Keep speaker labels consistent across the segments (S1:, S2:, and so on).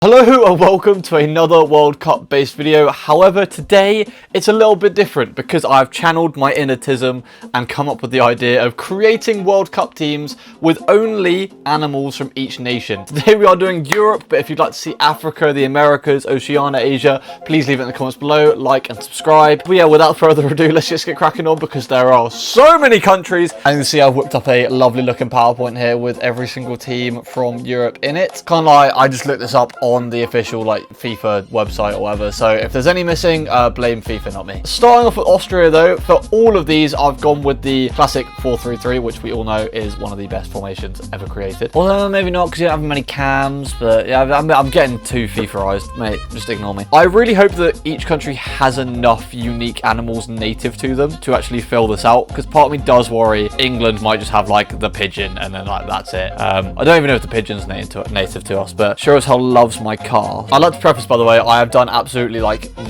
S1: Hello and welcome to another World Cup based video. However, today it's a little bit different because I've channeled my inner Tism and come up with the idea of creating World Cup teams with only animals from each nation. Today we are doing Europe, but if you'd like to see Africa, the Americas, Oceania, Asia, please leave it in the comments below, like and subscribe. But yeah, without further ado, let's just get cracking on because there are so many countries. And you can see I've whipped up a lovely looking PowerPoint here with every single team from Europe in it. Can't lie, I just looked this up on the official FIFA website or whatever, so if there's any missing, blame FIFA, not me. Starting off with Austria though, for all of these I've gone with the classic 4-3-3, which we all know is one of the best formations ever created. Although maybe not because you don't have many cams, but yeah, I'm getting too FIFA-ized, mate, just ignore me. I really hope that each country has enough unique animals native to them to actually fill this out, because part of me does worry England might just have like the pigeon and then that's it. I don't even know if the pigeon's native to us, but sure as hell loves my car. I'd like to preface, by the way, I have done absolutely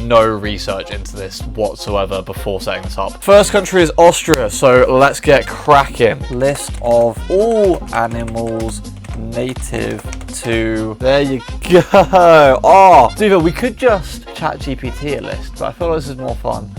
S1: no research into this whatsoever before setting this up. First country is Austria, so let's get cracking. List of all animals native to... There you go. Oh, dude, we could just chat GPT a list, but I feel like this is more fun.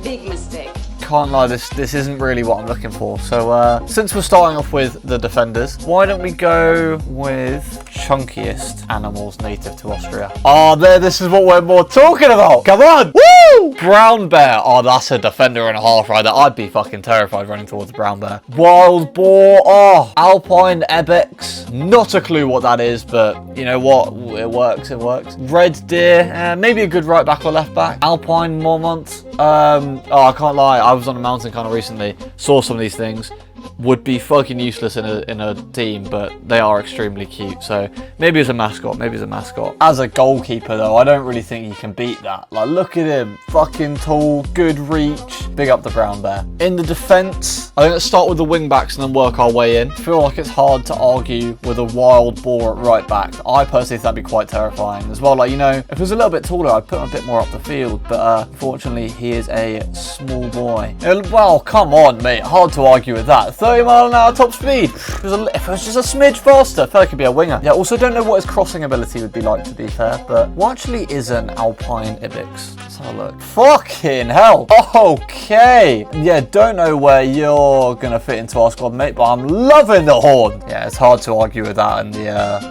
S2: Big mistake.
S1: Can't lie, this isn't really what I'm looking for. So since we're starting off with the defenders, why don't we go with chunkiest animals native to Austria? Oh, this is what we're more talking about. Come on. Woo! Brown bear. Oh, that's a defender and a half right there. I'd be fucking terrified running towards a brown bear. Wild boar. Oh, Alpine ibex. Not a clue what that is, but you know what? It works. It works. Red deer. Maybe a good right back or left back. Alpine mormont. Oh, I can't lie. I was on a mountain kind of recently, saw some of these things. Would be fucking useless in a team, but they are extremely cute, so maybe as a mascot, As a goalkeeper though, I don't really think you can beat that. Like, look at him, fucking tall, good reach. Big up the brown bear. In the defense, I think let's start with the wing backs and then work our way in. I feel like it's hard to argue with a wild boar at right back. I personally think that'd be quite terrifying as well. Like, you know, if it was a little bit taller, I'd put him a bit more up the field, but unfortunately he is a small boy. Well, come on, mate, hard to argue with that. 30 mile an hour top speed. If it was just a smidge faster, I feel like it could be a winger. Yeah, also don't know what his crossing ability would be like, to be fair, but what actually is an Alpine ibex? Let's have a look. Fucking hell. Okay. Yeah, don't know where you're gonna fit into our squad, mate, but I'm loving the horn. Yeah, it's hard to argue with that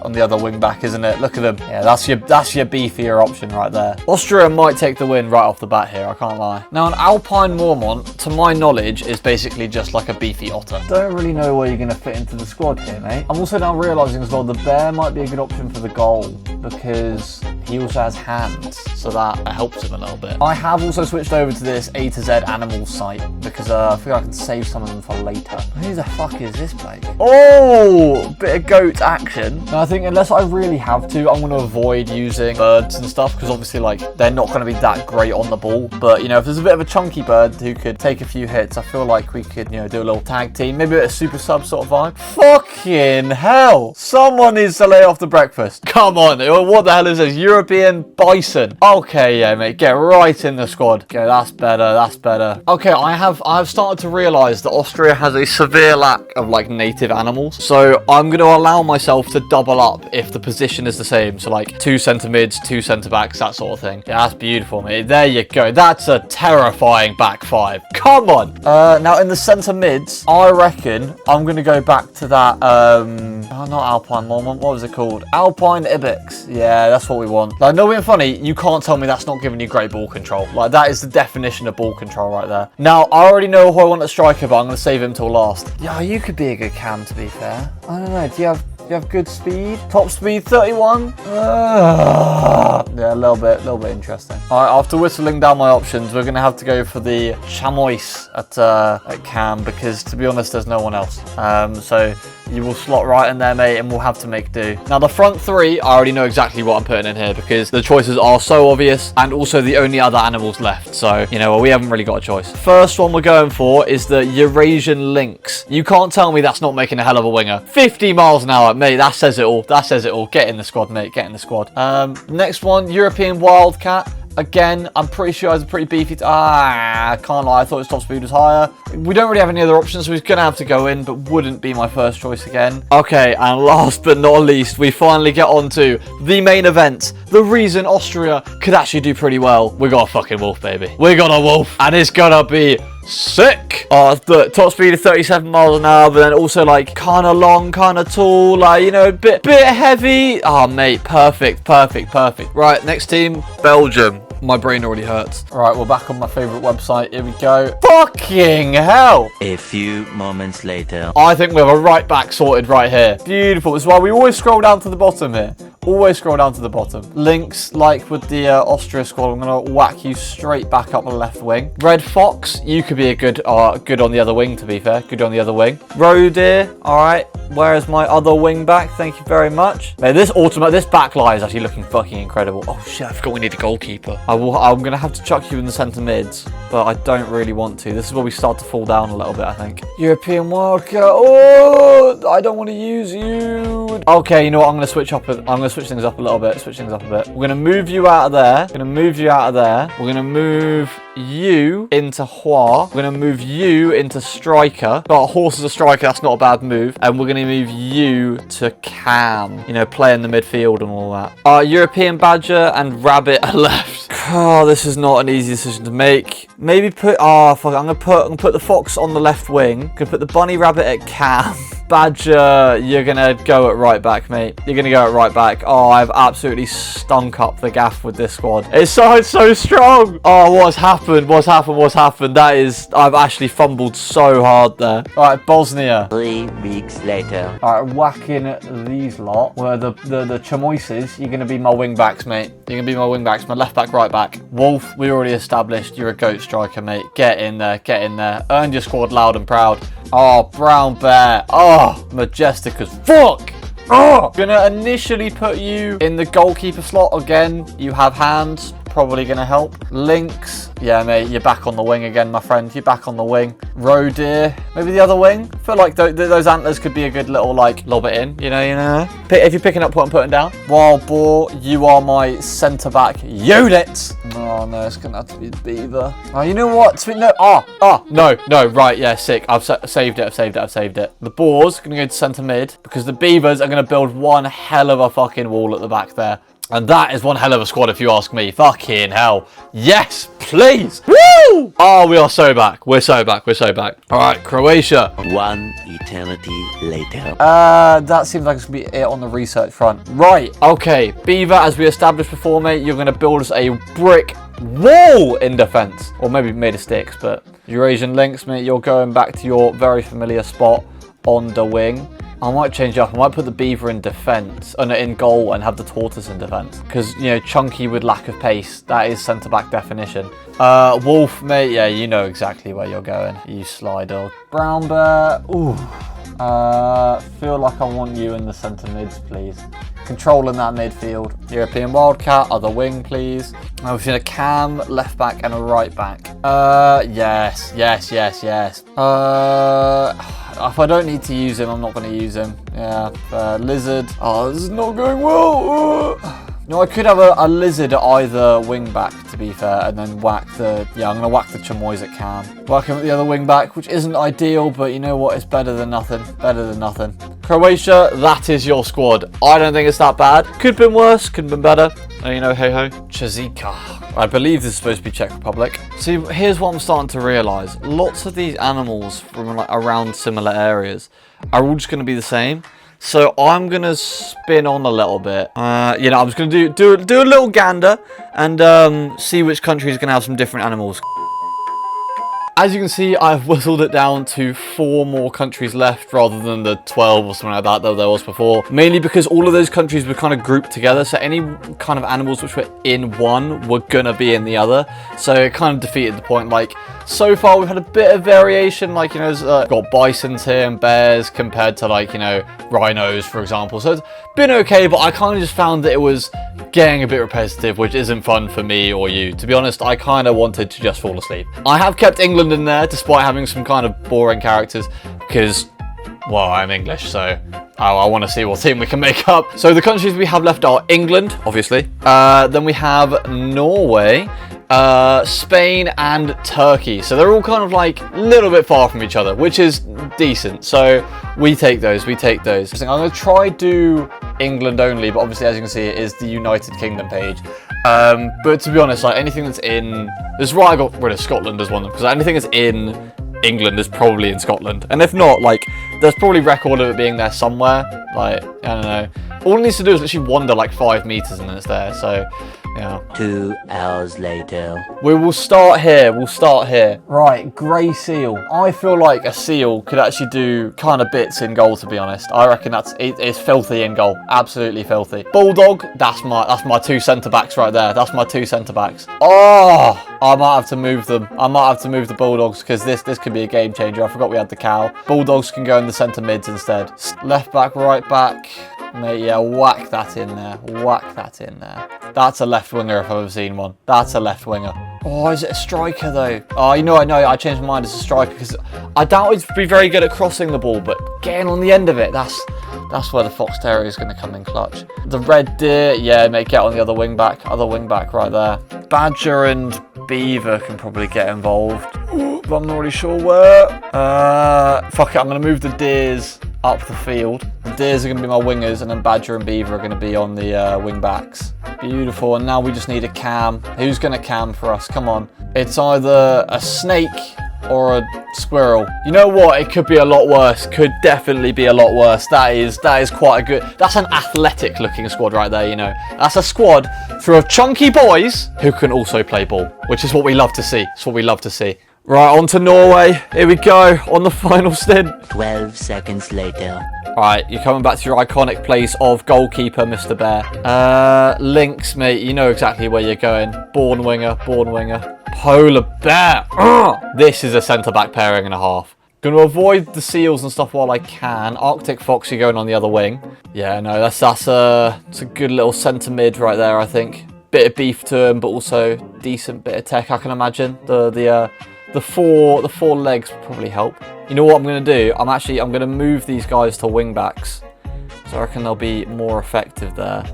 S1: on the other wing back, isn't it? Look at him. Yeah, that's your beefier option right there. Austria might take the win right off the bat here, I can't lie. Now, an Alpine mormont, to my knowledge, is basically just like a beefy otter. Don't really know where you're going to fit into the squad here, mate. I'm also now realising as well the bear might be a good option for the goal because he also has hands, so that helps him a little bit. I have also switched over to this A to Z animals site because I feel I can save some of them for later. Who the fuck is this bloke? Oh, bit of goat action. Now I think unless I really have to, I'm going to avoid using birds and stuff because obviously they're not going to be that great on the ball. But you know, if there's a bit of a chunky bird who could take a few hits, I feel like we could, you know, do a little tag team, maybe a super sub sort of vibe. Fucking hell! Someone needs to lay off the breakfast. Come on, what the hell is this? European bison. Okay, yeah, mate, get right in the squad. Okay, that's better. That's better. Okay, I've started to realise that Austria has a severe lack of native animals, so I'm going to allow myself to double up if the position is the same. So 2 centre mids, 2 centre backs, that sort of thing. Yeah, that's beautiful, mate. There you go. That's a terrifying back five. Come on. Now in the centre mids, I reckon I'm going to go back to that, not Alpine mormont, what was it called? Alpine ibex. Yeah, that's what we want. No being funny, you can't tell me that's not giving you great ball control. That is the definition of ball control right there. Now, I already know who I want at striker, but I'm going to save him till last. Yeah, you could be a good cam, to be fair. I don't know, do you have good speed? Top speed 31? Yeah, a little bit interesting. All right, after whistling down my options, we're going to have to go for the Chamois at cam because, to be honest, there's no one else. So you will slot right in there, mate, and we'll have to make do. Now, the front three, I already know exactly what I'm putting in here because the choices are so obvious and also the only other animals left. So, you know, well, we haven't really got a choice. First one we're going for is the Eurasian lynx. You can't tell me that's not making a hell of a winger. 50 miles an hour, mate, that says it all. That says it all. Get in the squad, mate. Get in the squad. Next one, European wildcat. again, I'm pretty sure it's a pretty beefy... I can't lie, I thought his top speed was higher. We don't really have any other options, so he's going to have to go in, but wouldn't be my first choice again. Okay, and last but not least, we finally get on to the main event. The reason Austria could actually do pretty well. We got a fucking wolf, baby. We got a wolf, and it's gonna be sick. The top speed is 37 miles an hour, but then also like kind of long, kind of tall, like, you know, a bit heavy. Oh, mate, perfect. Right, next team, Belgium. My brain already hurts. All right, we're back on my favorite website. Here we go. Fucking hell.
S3: A few moments later.
S1: I think we have a right back sorted right here. Beautiful. This is why we always scroll down to the bottom here. Always scroll down to the bottom. Links, like with the Austria squad, I'm going to whack you straight back up the left wing. Red Fox, you could be a good on the other wing, to be fair. Good on the other wing. Rodeer, all right. Where is my other wing back? Thank you very much. Man, this back line is actually looking fucking incredible. Oh, shit, I forgot we need a goalkeeper. I'm going to have to chuck you in the centre mids, but I don't really want to. This is where we start to fall down a little bit, I think. European Wildcat. Oh, I don't want to use you. Okay, you know what? I'm going to switch things up a little bit. We're going to move you out of there. We're going to move you into Hua. We're going to move you into striker. But horse is a striker. That's not a bad move. And we're going to move you to Cam. You know, play in the midfield and all that. European Badger and Rabbit are left. Oh, this is not an easy decision to make. Maybe put... Oh, fuck. I'm going to put the Fox on the left wing. I'm going to put the Bunny Rabbit at Cam. Badger, you're going to go at right back, mate. You're going to go at right back. Oh, I've absolutely stunk up the gaff with this squad. It's so strong. Oh, what's happened? That is... I've actually fumbled so hard there. All right, Bosnia.
S3: 3 weeks later.
S1: All right, whacking these lot. Where the Chamoises, you're going to be my wing backs, mate. You're going to be my wing backs. My left back, right back. Wolf, we already established you're a goat striker, mate. Get in there. Earn your squad loud and proud. Oh, Brown Bear. Oh, majestic as fuck. Oh, gonna initially put you in the goalkeeper slot again. You have hands. Probably going to help. Lynx. Yeah, mate, you're back on the wing again, my friend. You're back on the wing. Rodeer. Maybe the other wing. I feel like those antlers could be a good little, like, lob it in. You know. If you're picking up what I'm putting down. Wild Boar, you are my centre-back unit. Oh, no, it's going to have to be Beaver. Oh, you know what? No. Right, yeah, sick. I've saved it. The Boar's going to go to centre mid because the Beavers are going to build one hell of a fucking wall at the back there. And that is one hell of a squad if you ask me. Fucking hell. Yes, please. Woo! Oh, we are so back. We're so back. All right, Croatia.
S3: 1 eternity later.
S1: That seems like it's going to be it on the research front. Right, okay. Beaver, as we established before, mate, you're going to build us a brick wall in defense. Or maybe made of sticks, but Eurasian Lynx, mate, you're going back to your very familiar spot on the wing. I might change up. I might put the Beaver in defence, in goal, and have the Tortoise in defence. Because, you know, chunky with lack of pace. That is centre-back definition. Wolf, mate, yeah, you know exactly where you're going. You sly dog. Brown Bear, ooh. Feel like I want you in the centre mids, please. Controlling that midfield. European Wildcat, other wing, please. We've seen a Cam, left back, and a right back. Yes. If I don't need to use him, I'm not going to use him. Yeah, Lizard. Oh, this is not going well. No, I could have a Lizard at either wing back, to be fair, and then whack the... Yeah, I'm going to whack the Chamois at Cam. Whack him at the other wing back, which isn't ideal, but you know what? It's better than nothing. Croatia, that is your squad. I don't think it's that bad. Could have been worse, could have been better. You know, hey-ho. Chazika. I believe this is supposed to be Czech Republic. See, here's what I'm starting to realise. Lots of these animals from like around similar areas are all just going to be the same. So I'm going to spin on a little bit. You know, I'm just going to do a little gander and see which country is going to have some different animals. As you can see, I've whittled it down to 4 more countries left rather than the 12 or something like that there was before. Mainly because all of those countries were kind of grouped together. So any kind of animals which were in one were going to be in the other. So it kind of defeated the point. Like, so far we've had a bit of variation. Like, you know, we've got bisons here and bears compared to, like, you know, rhinos, for example. So it's been okay, but I kind of just found that it was getting a bit repetitive, which isn't fun for me or you. To be honest, I kind of wanted to just fall asleep. I have kept England in there despite having some kind of boring characters because, well, I'm English, so Oh, I want to see what team we can make up. So the countries we have left are England, obviously. Then we have Norway, Spain and Turkey. So they're all kind of like a little bit far from each other, which is decent. So we take those. I'm going to try do England only, but obviously as you can see it is the United Kingdom page. But to be honest, like anything that's in... This is why I got rid of Scotland as one, because anything that's in England is probably in Scotland. And if not, like, there's probably record of it being there somewhere. Like, I don't know. All it needs to do is literally wander like 5 meters and then it's there. So, yeah.
S3: 2 hours later.
S1: We will start here. Right, grey seal. I feel like a seal could actually do kind of bits in goal, to be honest. I reckon it's filthy in goal. Absolutely filthy. Bulldog, that's my 2 centre-backs right there. That's my 2 centre-backs. Oh, I might have to move them. I might have to move the Bulldogs because this could be a game changer. I forgot we had the cow. Bulldogs can go in the centre mids instead. Left back, right back. Mate, yeah, whack that in there. That's a left winger if I've ever seen one. That's a left winger. Oh, is it a striker though? Oh, I know. I changed my mind as a striker because I doubt he'd be very good at crossing the ball, but getting on the end of it, that's where the Fox Terrier is going to come in clutch. The Red Deer, yeah, mate, get on the other wing back right there. Badger and Beaver can probably get involved, but I'm not really sure where. Fuck it, I'm going to move the Deers up the field. The Deers are going to be my wingers, and then Badger and Beaver are going to be on the wing backs. Beautiful, and now we just need a cam. Who's going to cam for us? Come on. It's either a snake or a squirrel. You know what? It could be a lot worse. Could definitely be a lot worse. That is quite a good... That's an athletic looking squad right there, you know. That's a squad full of chunky boys who can also play ball, which is what we love to see. It's what we love to see. Right, on to Norway. Here we go, on the final stint.
S3: 12 seconds later.
S1: Right, you're coming back to your iconic place of goalkeeper, Mr. Bear. Lynx, mate, you know exactly where you're going. Born winger. Polar bear. This is a centre-back pairing and a half. Going to avoid the seals and stuff while I can. Arctic Fox, you're going on the other wing. Yeah, no, that's a good little centre mid right there, I think. Bit of beef to him, but also decent bit of tech, I can imagine. The four legs will probably help. You know what I'm going to do? I'm going to move these guys to wing backs. So I reckon they'll be more effective there.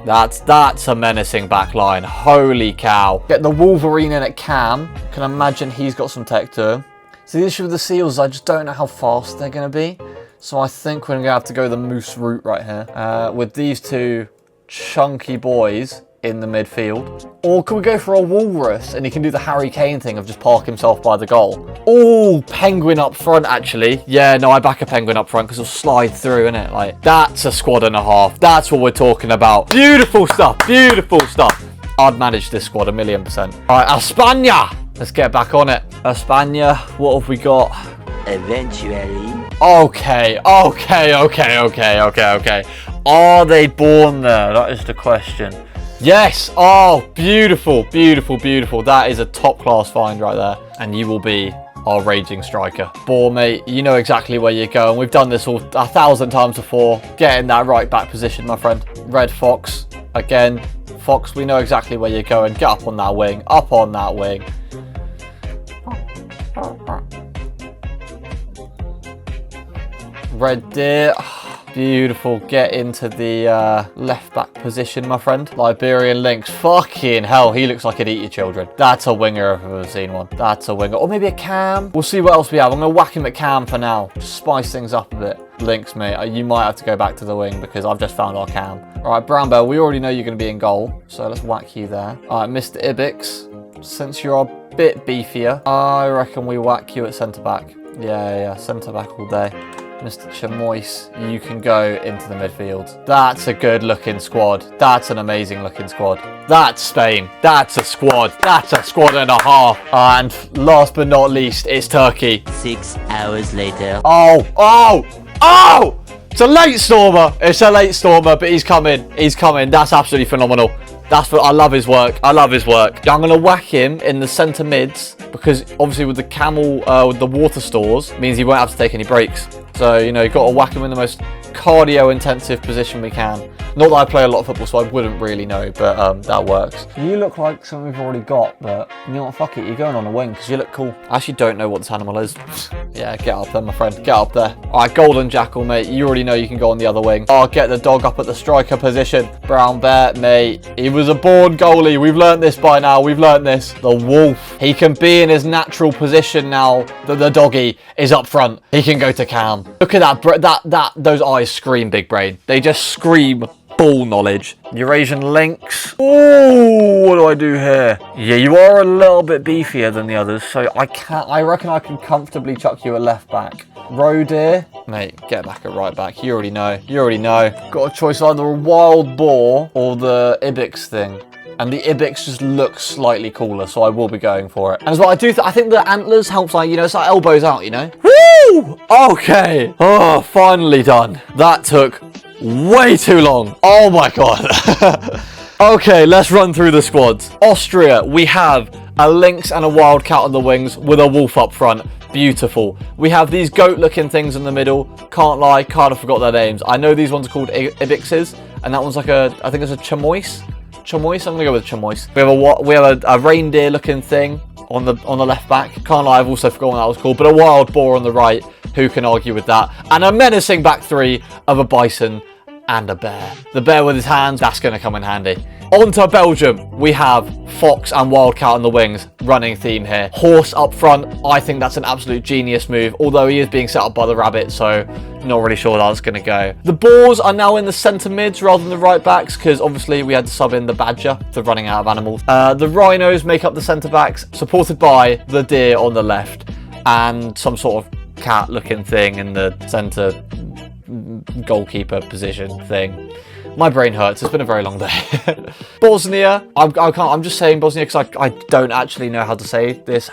S1: That's a menacing back line. Holy cow. Get the Wolverine in at cam. Can imagine he's got some tech to him. So the issue with the seals, I just don't know how fast they're going to be. So I think we're going to have to go the moose route right here. With these 2 chunky boys in the midfield. Or can we go for a walrus and he can do the Harry Kane thing of just park himself by the goal? Oh, penguin up front actually. Yeah, no, I back a penguin up front because he'll slide through, innit? Like, that's a squad and a half. That's what we're talking about. Beautiful stuff. I'd manage this squad 1,000,000%. All right, Espana. Let's get back on it. Espana, what have we got?
S3: Eventually.
S1: Okay. Are they born there? That is the question. Yes! Oh, beautiful. That is a top-class find right there. And you will be our raging striker. Ball, mate, you know exactly where you're going. We've done this all 1,000 times before. Get in that right back position, my friend. Red Fox. Again, Fox, we know exactly where you're going. Get up on that wing. Red Deer. Beautiful. Get into the left back position, my friend. Liberian Lynx. Fucking hell, he looks like he'd eat your children. That's a winger if I've ever seen one. That's a winger. Or maybe a cam. We'll see what else we have. I'm going to whack him at cam for now. Just spice things up a bit. Lynx, mate, you might have to go back to the wing because I've just found our cam. All right, Brown Bell, we already know you're going to be in goal. So let's whack you there. All right, Mr. Ibix, since you're a bit beefier, I reckon we whack you at centre-back. Yeah, centre-back all day. Mr. Chamois, you can go into the midfield. That's a good looking squad. That's an amazing looking squad. That's Spain. That's a squad. That's a squad and a half. And last but not least, it's Turkey.
S3: 6 hours later.
S1: Oh! It's a late stormer. But he's coming. That's absolutely phenomenal. I love his work. I'm going to whack him in the centre mids because obviously with the camel, with the water stores, means he won't have to take any breaks. So, you know, you've got to whack him in the most cardio-intensive position we can. Not that I play a lot of football, so I wouldn't really know, but that works. You look like something we've already got, but you know what, fuck it, you're going on a wing because you look cool. I actually don't know what this animal is. Yeah, get up there, my friend, get up there. All right, golden jackal, mate, you already know you can go on the other wing. Oh, get the dog up at the striker position. Brown bear, mate, he was a born goalie. We've learned this by now, we've learned this. The wolf, he can be in his natural position now that the doggy is up front. He can go to cam. Look at that, those eyes scream big brain. They just scream ball knowledge. Eurasian lynx. Ooh, what do I do here? Yeah, you are a little bit beefier than the others, so I reckon I can comfortably chuck you at left back. Roe deer, mate, get back at right back. You already know. Got a choice, either a wild boar or the ibex thing. And the ibex just looks slightly cooler, so I will be going for it. And as well, I think the antlers helps, like, you know, it's like elbows out, you know? Woo! Okay. Oh, finally done. That took way too long. Oh my god. Okay, let's run through the squads. Austria, we have a lynx and a wildcat on the wings with a wolf up front. Beautiful. We have these goat-looking things in the middle. Can't lie, kind of forgot their names. I know these ones are called ibexes, and that one's like I think it's a chamois. Chamois, I'm gonna go with chamois. We have a reindeer looking thing on the left back. Can't lie, I've also forgotten what that was called, but a wild boar on the right. Who can argue with that? And a menacing back three of a bison and a bear. The bear with his hands, that's gonna come in handy. On to Belgium, we have fox and wildcat on the wings. Running theme here. Horse up front, I think that's an absolute genius move, although he is being set up by the rabbit, so not really sure how that's going to go. The boars are now in the centre mids rather than the right backs, because obviously we had to sub in the badger for running out of animals. The rhinos make up the centre backs, supported by the deer on the left, and some sort of cat looking thing in the centre goalkeeper position thing. My brain hurts. It's been a very long day. Bosnia. I'm just saying Bosnia because I don't actually know how to say this.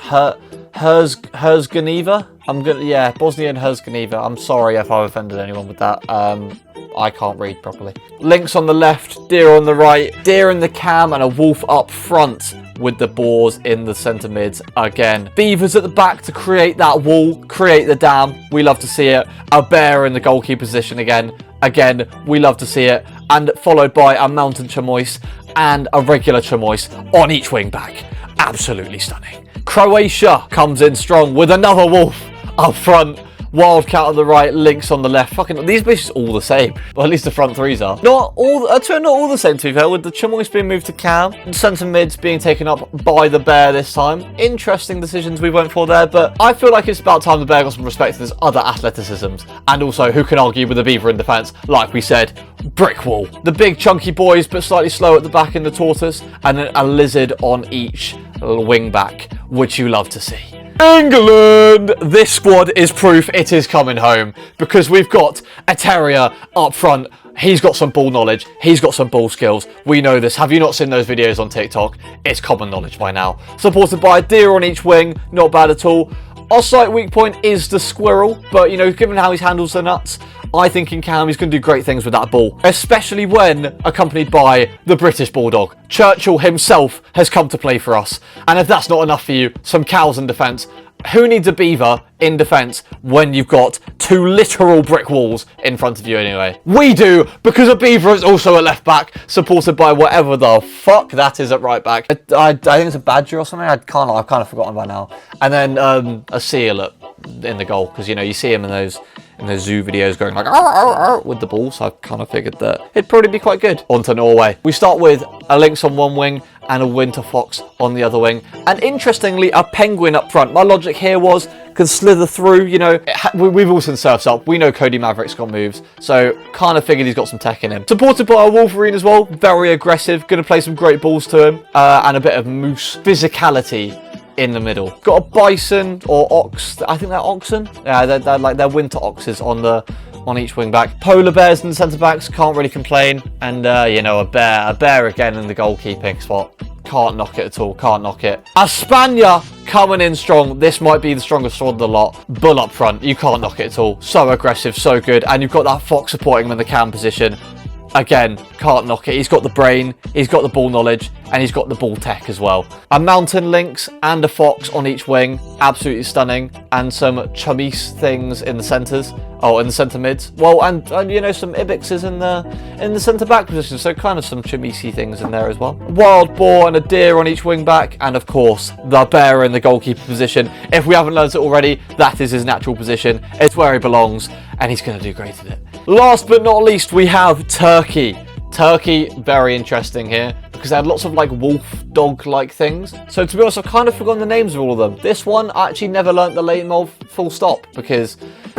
S1: Herzegovina. Bosnia and Herzegovina. I'm sorry if I've offended anyone with that. I can't read properly. Lynx on the left, deer on the right, deer in the cam, and a wolf up front with the boars in the centre mids again. Beavers at the back to create that wall, create the dam. We love to see it. A bear in the goalkeeper position again. Again, we love to see it. And followed by a mountain chamois and a regular chamois on each wing back. Absolutely stunning. Croatia comes in strong with another wolf up front. Wildcat on the right, lynx on the left. Fucking these bitches all the same. Well, at least the front threes are. Not all the same, to be fair, with the chamois being moved to cam and centre mids being taken up by the bear this time. Interesting decisions we went for there, but I feel like it's about time the bear got some respect to his other athleticisms. And also, who can argue with the beaver in defence? Like we said, brick wall. The big chunky boys, but slightly slow at the back in the tortoise, and then a lizard on each wing back, which you love to see. England! This squad is proof it is coming home because we've got a terrier up front. He's got some ball knowledge. He's got some ball skills. We know this. Have you not seen those videos on TikTok? It's common knowledge by now. Supported by a deer on each wing. Not bad at all. Our slight weak point is the squirrel, but, you know, given how he handles the nuts, I think in cam he's going to do great things with that ball, especially when accompanied by the British Bulldog. Churchill himself has come to play for us. And if that's not enough for you, some cows in defence. Who needs a beaver in defence when you've got two literal brick walls in front of you anyway? We do, because a beaver is also a left back, supported by whatever the fuck that is at right back. I think it's a badger or something. I've kind of forgotten by now. And then a seal in the goal, because, you know, you see him in those zoo videos going like arr, arr, arr, with the ball, so I kind of figured that it'd probably be quite good. On to Norway. We start with a lynx on one wing and a winter fox on the other wing, and interestingly a penguin up front. My logic here was can slither through, you know, we've all seen Surf's Up, we know Cody Maverick's got moves, so kind of figured he's got some tech in him. Supported by a Wolverine as well, very aggressive, going to play some great balls to him, and a bit of moose physicality in the middle. Got a bison or ox, I think they're oxen. Yeah, they're winter oxes on each wing back. Polar bears in the centre backs, can't really complain. And you know, a bear again in the goalkeeping spot. Can't knock it at all, can't knock it. Espana coming in strong. This might be the strongest sword of the lot. Bull up front, you can't knock it at all. So aggressive, so good. And you've got that fox supporting him in the cam position. Again, can't knock it. He's got the brain, he's got the ball knowledge, and he's got the ball tech as well. A mountain lynx and a fox on each wing, absolutely stunning. And some chamise things in the centres. Oh, in the centre mids. Well, and you know, some ibixes in the centre back position. So kind of some chamise things in there as well. Wild boar and a deer on each wing back. And of course, the bear in the goalkeeper position. If we haven't learned it already, that is his natural position. It's where he belongs, and he's going to do great at it. Last but not least, we have Turkey. Turkey, very interesting here, because they had lots of like wolf, dog-like things. So to be honest, I've kind of forgotten the names of all of them. This one, I actually never learnt the leitmotif full stop, because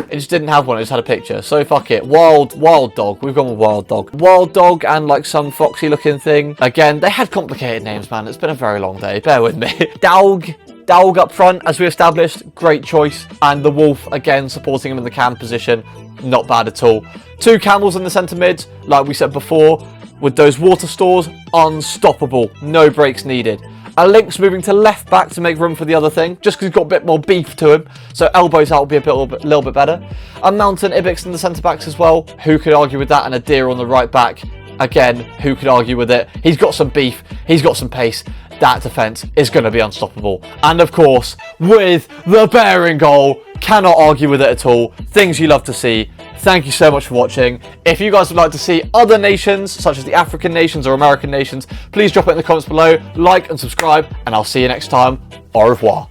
S1: it just didn't have one, it just had a picture. So fuck it. Wild dog. We've gone with wild dog. Wild dog and like some foxy looking thing. Again, they had complicated names, man. It's been a very long day. Bear with me. Daug up front, as we established. Great choice. And the wolf, again, supporting him in the cam position. Not bad at all. 2 camels in the centre mids, like we said before, with those water stores, unstoppable. No breaks needed. A lynx moving to left back to make room for the other thing, just because he's got a bit more beef to him. So elbows out will be a little bit better. A mountain ibex in the centre backs as well. Who could argue with that? And a deer on the right back. Again, who could argue with it? He's got some beef. He's got some pace. That defence is going to be unstoppable. And of course, with the bear in goal, cannot argue with it at all. Things you love to see. Thank you so much for watching. If you guys would like to see other nations, such as the African nations or American nations, please drop it in the comments below, like and subscribe, and I'll see you next time. Au revoir.